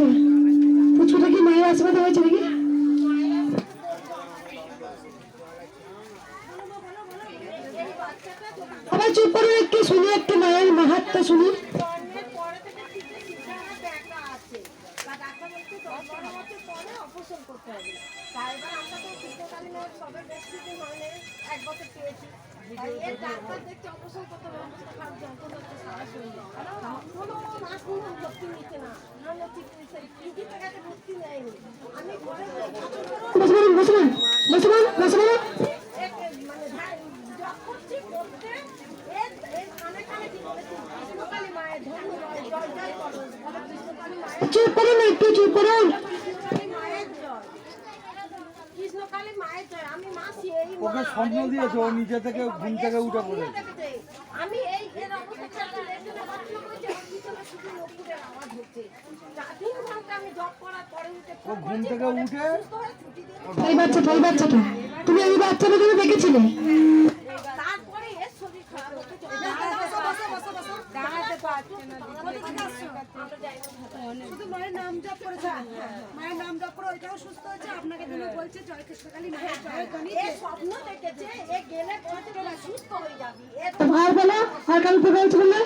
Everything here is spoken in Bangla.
হয়েছে? পুচকুটা কি মায়ের আশীর্বাদ হয়েছে নাকি? আবার চুপ করে একটু শুনি, একটু মায়ের মাহাত্ম শুনি। মুসলমান মুসলমান মুসলমান মুসলমান চুপ করুন, একটু চুপ করুন। ওকে স্বপ্ন দিয়েছে, ও নিজে থেকে ঘুম থেকে উঠে পড়ে। আমি এই এর অবস্থা আমি জব করার পরে ও ঘুম থেকে উঠে এই বাচ্চাটা তুমি এই বাচ্চাটা তুমি দেখেছিলে? তারপরে এর শরীর খারাপ হতে শুধু মায়ের নাম জপ করেছে, মায়ের নাম জপ করে ওইটাও সুস্থ হয়েছে। আপনাকে যেন বলছে জয় কৃষ্ণকালী মায়ের জয় ধ্বনি। স্বপ্ন দেখেছে এ গেলে সুস্থ হয়ে যাবি। আর বলো, আর কাল থেকে হয়েছে বললে?